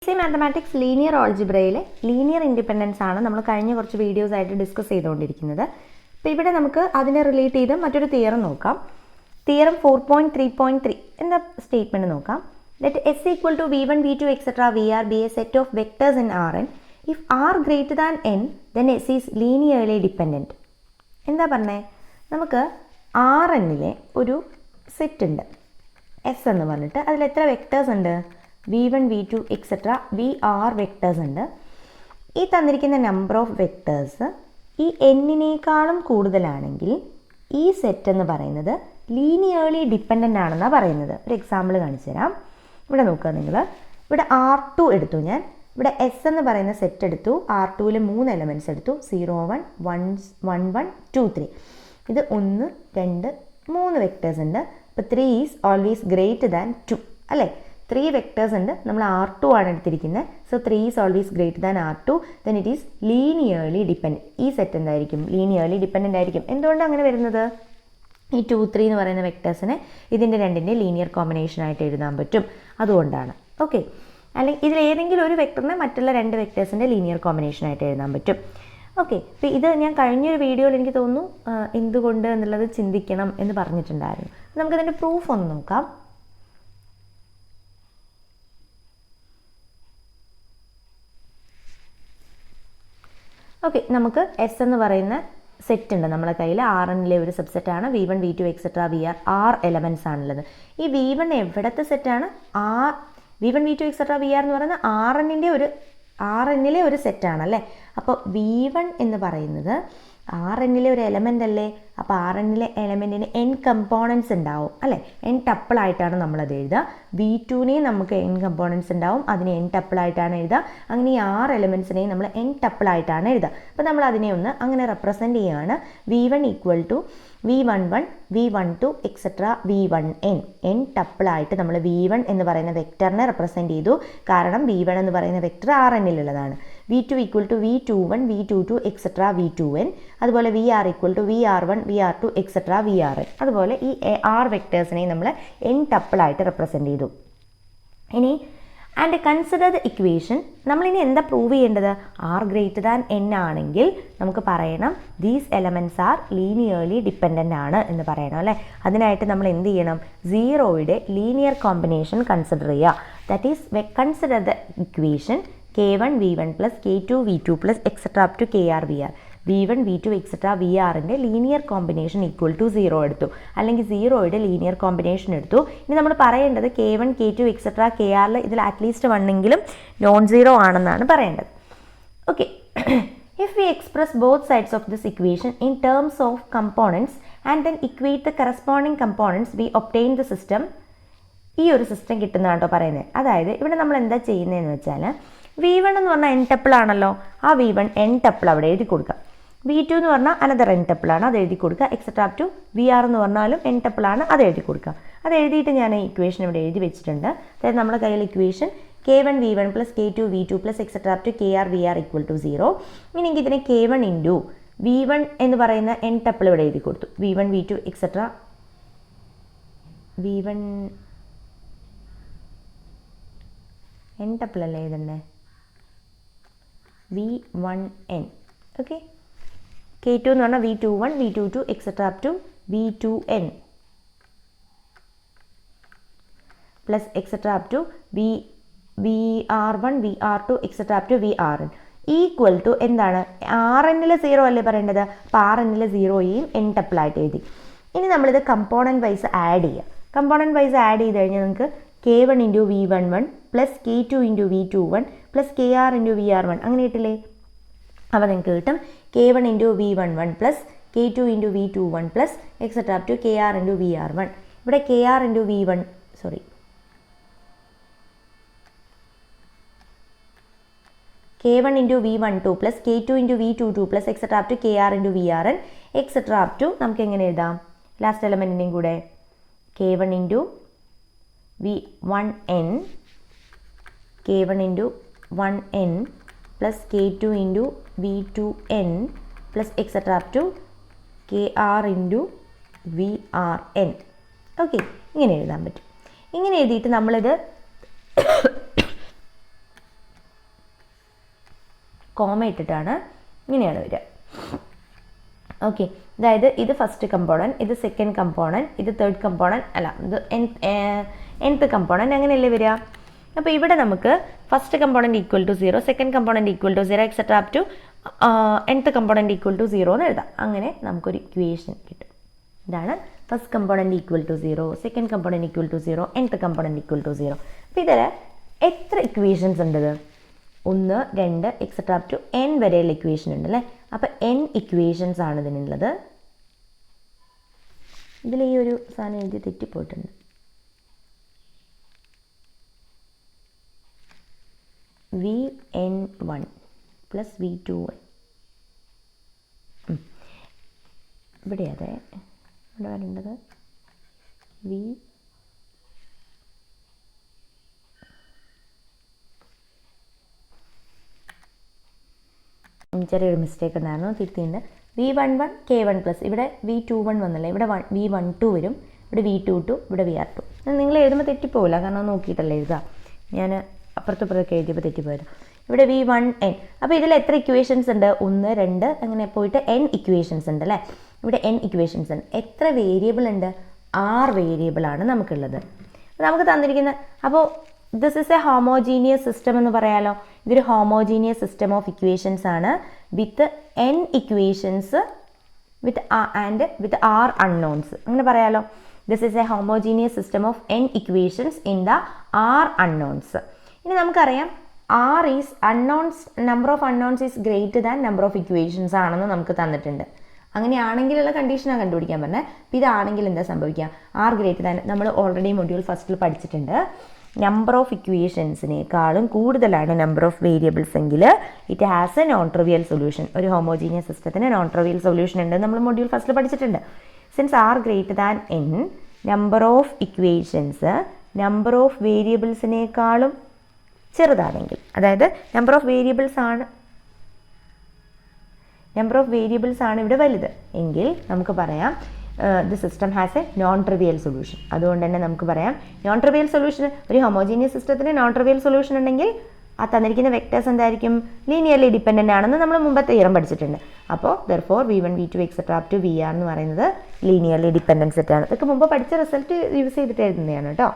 C mathematics linear ഓൾജിബ്രയിലെ linear independence ആണ് നമ്മൾ കഴിഞ്ഞ കുറച്ച് വീഡിയോസ് ആയിട്ട് ഡിസ്കസ് ചെയ്തുകൊണ്ടിരിക്കുന്നത്. അപ്പോൾ ഇവിടെ നമുക്ക് അതിനെ റിലേറ്റ് ചെയ്ത് മറ്റൊരു തിയറം നോക്കാം. തിയറം 4.3.3 എന്ന സ്റ്റേറ്റ്മെൻറ്റ് നോക്കാം. Let S equal to V one V two etcetera V R be a set of vectors in R N if R greater than N then S is linearly dependent. എന്താ പറഞ്ഞേ? നമുക്ക് R എന്നിലെ ഒരു set ഉണ്ട് S എന്ന് പറഞ്ഞിട്ട്. അതിൽ എത്ര വെക്ടേഴ്സ് ഉണ്ട്? v1 v2 etcetera V R vectors ഉണ്ട്. ഈ തന്നിരിക്കുന്ന നമ്പർ ഓഫ് വെക്ടേഴ്സ് ഈ എന്നിനേക്കാളും കൂടുതലാണെങ്കിൽ ഈ സെറ്റ് എന്ന് പറയുന്നത് ലീനിയർലി ഡിപ്പെൻഡൻ്റ് ആണെന്നാണ് പറയുന്നത്. ഒരു എക്സാമ്പിൾ കാണിച്ചു തരാം. ഇവിടെ നോക്കുക നിങ്ങൾ. ഇവിടെ R2 എടുത്തു ഞാൻ. ഇവിടെ എസ് എന്ന് പറയുന്ന സെറ്റ് എടുത്തു. R2ൽ 3 എലമെൻറ്റ്സ് എടുത്തു. 0 1 1 1 1 2 3. ഇത് 1 2 3 വെക്ടേഴ്സ് ഉണ്ട്. അപ്പോൾ 3 ഈസ് ഓൾവേസ് ഗ്രേറ്റർ ദാൻ 2 അല്ലേ? 3 വെക്ടേഴ്സ് ഉണ്ട്. നമ്മൾ R2 ആണ് എടുത്തിരിക്കുന്നത്. So 3 is always greater than R2. Then it is linearly dependent. ഈ സെറ്റ് എന്തായിരിക്കും? ലീനിയർലി ഡിപ്പെൻഡൻ്റ് ആയിരിക്കും. എന്തുകൊണ്ടാണ് അങ്ങനെ വരുന്നത്? ഈ 2 3 എന്ന് പറയുന്ന വെക്ടേഴ്സിനെ ഇതിൻ്റെ രണ്ടിൻ്റെ ലീനിയർ കോമ്പിനേഷൻ ആയിട്ട് എഴുതാൻ പറ്റും. അതുകൊണ്ടാണ്. ഓക്കെ. അല്ലെങ്കിൽ ഇതിൽ ഏതെങ്കിലും ഒരു വെക്ടറിനെ മറ്റുള്ള 2 വെക്ടേഴ്സിൻ്റെ ലീനിയർ കോമ്പിനേഷൻ ആയിട്ട് എഴുതാൻ പറ്റും. ഓക്കെ. അപ്പോൾ ഇത് ഞാൻ കഴിഞ്ഞൊരു വീഡിയോയിൽ എനിക്ക് തോന്നുന്നു എന്തുകൊണ്ട് എന്നുള്ളത് ചിന്തിക്കണം എന്ന് പറഞ്ഞിട്ടുണ്ടായിരുന്നു. നമുക്കതിൻ്റെ പ്രൂഫ് ഒന്ന് നോക്കാം. ഓക്കെ. നമുക്ക് എസ് എന്ന് പറയുന്ന സെറ്റ് ഉണ്ട് നമ്മുടെ കയ്യിൽ. ആറിലെ ഒരു സബ്സെറ്റാണ്. v1 v2 etcetera V R 6 elements ആണുള്ളത്. ഈ v1 എവിടത്തെ സെറ്റാണ്? v1 v2 etcetera V R എന്ന് പറയുന്നത് ആറിലെ ഒരു സെറ്റാണല്ലേ. അപ്പോൾ v1 എന്ന് പറയുന്നത് ആറിലെ ഒരു എലമെൻ്റ് അല്ലേ. അപ്പോൾ ആറിലെ എലമെൻറ്റിന് n കമ്പോണൻസ് ഉണ്ടാവും അല്ലേ. n ടപ്പിളായിട്ടാണ് നമ്മളത് എഴുതുക. v2നെയും നമുക്ക് n കമ്പോണൻസ് ഉണ്ടാവും. അതിനെ n ടപ്പിളായിട്ടാണ് എഴുതുക. അങ്ങനെ ഈ 6 എലമെൻറ്റ്സിനെയും നമ്മൾ n ടപ്പിളായിട്ടാണ് എഴുതുക. അപ്പോൾ നമ്മൾ അതിനെ ഒന്ന് അങ്ങനെ റെപ്രസെൻറ്റ് ചെയ്യുകയാണ്. v1 equal to v11 v12 etcetera v1n. n ടപ്പിളായിട്ട് നമ്മൾ v1 എന്ന് പറയുന്ന വെക്ടറിനെ റെപ്രസെൻറ്റ് ചെയ്തു. കാരണം v1 എന്ന് പറയുന്ന വെക്ടർ Rnലുള്ളതാണ്. v2 equal to v21 v22 etcetera v2n. അതുപോലെ vr equal to vr1 vr2 etcetera vRn. അതുപോലെ ഈ r വെക്ടേഴ്സിനെ നമ്മൾ n ടപ്പിളായിട്ട് റെപ്രസെൻറ്റ് ചെയ്തു. ഇനി ആൻഡ് കൺസിഡർ ദ ഇക്വേഷൻ. നമ്മളിനി എന്താ പ്രൂവ് ചെയ്യേണ്ടത്? ആർ ഗ്രേറ്റർ ദാൻ n ആണെങ്കിൽ നമുക്ക് പറയണം these elements are linearly dependent ആണ് എന്ന് പറയണം അല്ലേ. അതിനായിട്ട് നമ്മൾ എന്ത് ചെയ്യണം? 0യുടെ ലീനിയർ കോമ്പിനേഷൻ കൺസിഡർ ചെയ്യുക. That is consider the equation k1 v1 plus k2 v2 plus etcetera up to kr vr. v1 v2 etcetera vRൻ്റെ ലീനിയർ കോമ്പിനേഷൻ ഈക്വൽ ടു 0 എടുത്തു, അല്ലെങ്കിൽ 0യുടെ ലീനിയർ കോമ്പിനേഷൻ എടുത്തു. ഇനി നമ്മൾ പറയേണ്ടത് k1 k2 എക്സെട്ര kr ഇതിൽ at least 1 എങ്കിലും നോൺ സീറോ ആണെന്നാണ് പറയേണ്ടത്. Okay. If we express both sides of this equation in terms of components and then equate the corresponding components we obtain the system. ഈ ഒരു സിസ്റ്റം കിട്ടുന്നതാണോ പറയുന്നത്. അതായത് ഇവിടെ നമ്മൾ എന്താ ചെയ്യുന്നതെന്ന് വെച്ചാൽ v1 എന്ന് പറഞ്ഞാൽ n ടപ്പിൾ ആണല്ലോ. ആ v1 n ടപ്പിൾ അവിടെ എഴുതി കൊടുക്കുക. v2 എന്ന് പറഞ്ഞാൽ അനദർ n ടപ്പിളാണ്, അത് എഴുതി കൊടുക്കുക. എക്സെട്ര അപ് ടു vr എന്ന് പറഞ്ഞാലും n ടപ്പിളാണ്, അത് എഴുതി കൊടുക്കുക. അത് എഴുതിയിട്ട് ഞാൻ ഈ ഇക്വേഷൻ ഇവിടെ എഴുതി വെച്ചിട്ടുണ്ട്. അതായത് നമ്മുടെ കയ്യിൽ equation k1 v1 plus k2 v2 plus etcetera up to kr vr equal to 0. ഇനി ഇതിനെ k1 ഇൻറ്റു v1 എന്ന് പറയുന്ന n ടപ്പിൾ ഇവിടെ എഴുതി കൊടുത്തു. v1 v2 etcetera v1 n tuple അല്ലേ എഴുതണ്ടേ? v1n. ഓക്കെ. k2 എന്ന് പറഞ്ഞാൽ v21 v22 etcetera up to v2n plus etcetera up to vr1 vr2 etcetera up to vRn equal to എന്താണ്? Rnൽ 0 അല്ലേ പറയേണ്ടത്. അപ്പോൾ Rnൽ 0യും n ടപ്പിളായിട്ട് എഴുതി. ഇനി നമ്മളിത് കമ്പോണൻറ്റ് വൈസ് ആഡ് ചെയ്യുക. കമ്പോണൻറ്റ് വൈസ് ആഡ് ചെയ്ത് കഴിഞ്ഞാൽ നമുക്ക് k1 into v11 plus k2 into v21 plus kr into vr1 അങ്ങനെ കിട്ടില്ലേ. അപ്പോൾ നിങ്ങൾക്ക് കിട്ടും k1 into v11 plus k2 into v21 plus etcetera up to kr into vr1. ഇവിടെ kr into k1 into v12 plus k2 into v22 plus etcetera up to kr into vRn etcetera up to നമുക്ക് എങ്ങനെ എഴുതാം? Last എലമെൻറ്റിൻ്റെയും കൂടെ k1 into v1n k1 into 1n plus k2 into v2n plus etcetera up to kr into vRn. Okay. ഇങ്ങനെ എഴുതാൻ പറ്റും. ഇങ്ങനെ എഴുതിയിട്ട് നമ്മളിത് കോമ ഇട്ടിട്ടാണ് ഇങ്ങനെയാണ് വരിക. ഓക്കെ, അതായത് ഇത് ഫസ്റ്റ് കമ്പോണൻറ്റ്, ഇത് സെക്കൻഡ് കമ്പോണൻറ്റ്, ഇത് തേർഡ് കമ്പോണൻറ്റ്, അല്ല ഇത് nth കമ്പോണൻറ്റ്, അങ്ങനെയല്ലേ വരിക. അപ്പോൾ ഇവിടെ നമുക്ക് first component equal to 0, second component equal to 0, etcetera up to nth component equal to 0 എന്ന് എഴുതാം. അങ്ങനെ നമുക്കൊരു ഇക്വേഷൻ കിട്ടും. ഇതാണ് first component equal to 0, second component equal to 0, nth component equal to 0. അപ്പോൾ ഇതിൽ എത്ര ഇക്വേഷൻസ് ഉണ്ട്? 1, 2 എക്സെട്ര അപ് ടു n വരെയുള്ള ഇക്വേഷൻ ഉണ്ട് അല്ലേ. അപ്പോൾ n ഇക്വേഷൻസ് ആണ് ഇതിനുള്ളത്. ഇതിൽ ഈ ഒരു സാധനം എഴുതി തെറ്റിപ്പോയിട്ടുണ്ട്. Vn1 plus V2y. ഇവിടെ അതെ ഇവിടെ വരേണ്ടത് ചെറിയൊരു മിസ്റ്റേക്ക് ഉണ്ടായിരുന്നു, തിരുത്തിയുണ്ട്. V11 K1 പ്ലസ് ഇവിടെ V21 വന്നല്ലേ, ഇവിടെ V12 വരും, ഇവിടെ V22, ഇവിടെ VR2. നിങ്ങൾ എഴുതുമ്പോൾ തെറ്റിപ്പോവില്ല, കാരണം നോക്കിയിട്ടല്ലേ എഴുതാം. ഞാൻ അപ്പുറത്തപ്പുറത്തൊക്കെ എഴുതിയപ്പോൾ തെറ്റിപ്പോയത്. ഇവിടെ V1n. അപ്പോൾ ഇതിൽ എത്ര ഇക്വേഷൻസ് ഉണ്ട്? 1, 2 അങ്ങനെ പോയിട്ട് n ഇക്വേഷൻസ് ഉണ്ട് അല്ലേ. ഇവിടെ n ഇക്വേഷൻസ് ഉണ്ട്. എത്ര വേരിയബിൾ ഉണ്ട്? 6 വേരിയബിളാണ് നമുക്കുള്ളത്. നമുക്ക് തന്നിരിക്കുന്നത്, അപ്പോൾ this is A homogeneous system എന്ന് പറയാലോ. ഇതൊരു ഹോമോജീനിയസ് സിസ്റ്റം ഓഫ് ഇക്വേഷൻസ് ആണ് വിത്ത് n ഇക്വേഷൻസ് വിത്ത് വിത്ത് r അൺനോൺസ്, അങ്ങനെ പറയാലോ. This is A homogeneous system of n equations in the r unknowns. ഇനി നമുക്കറിയാം r is unknowns, number of unknowns is greater than number of equations ആണെന്ന് നമുക്ക് തന്നിട്ടുണ്ട്. അങ്ങനെയാണെങ്കിലുള്ള കണ്ടീഷനാണ് കണ്ടുപിടിക്കാൻ പറഞ്ഞത്. അപ്പോൾ ഇതാണെങ്കിൽ എന്താ സംഭവിക്കുക? r ഗ്രേറ്റർ ദാൻ, നമ്മൾ ഓൾറെഡി മൊഡ്യൂൾ ഫസ്റ്റിൽ പഠിച്ചിട്ടുണ്ട്, നമ്പർ ഓഫ് ഇക്വേഷൻസിനേക്കാളും കൂടുതലാണ് നമ്പർ ഓഫ് വേരിയബിൾസ് എങ്കിൽ it has a non trivial solution. ഒരു ഹോമോജീനിയസ് സിസ്റ്റത്തിന് നോൺ ട്രിവിയൽ സൊല്യൂഷൻ ഉണ്ട്, നമ്മൾ മൊഡ്യൂൾ ഫസ്റ്റിൽ പഠിച്ചിട്ടുണ്ട്. Since r greater than n, number of equations number of വേരിയബിൾസിനേക്കാളും ചെറുതാണെങ്കിൽ, അതായത് നമ്പർ ഓഫ് വേരിയബിൾസ് ആണ് ഇവിടെ വലുത് എങ്കിൽ നമുക്ക് പറയാം the system has a non trivial solution. അതുകൊണ്ട് തന്നെ നമുക്ക് പറയാം നോൺ ട്രിവിയൽ സൊല്യൂഷൻ, ഒരു ഹോമോജീനിയസ് സിസ്റ്റത്തിന് നോൺ ട്രിവിയൽ സൊല്യൂഷൻ ഉണ്ടെങ്കിൽ ആ തന്നിരിക്കുന്ന വെക്ടേഴ്സ് എന്തായിരിക്കും? ലീനിയർലി ഡിപ്പെൻഡൻ്റ് ആണെന്ന് നമ്മൾ മുമ്പത്തെ തിയറം പഠിച്ചിട്ടുണ്ട്. അപ്പോൾ therefore V1, V2 etcetera up to VR എന്ന് പറയുന്നത് ലീനിയർലി ഡിപ്പെൻഡൻറ്റ് സെറ്റാണ്. ഇതൊക്കെ മുമ്പ് പഠിച്ച റിസൾട്ട് യൂസ് ചെയ്തിട്ട് എഴുതുന്നതാണ് കേട്ടോ.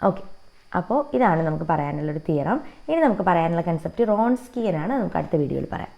ഓക്കെ, അപ്പോൾ ഇതാണ് നമുക്ക് പറയാനുള്ളൊരു തിയറം. ഇനി നമുക്ക് പറയാനുള്ള കൺസെപ്റ്റ് റോൺസ്കിയനാണ്. നമുക്ക് അടുത്ത വീഡിയോയിൽ പറയാം.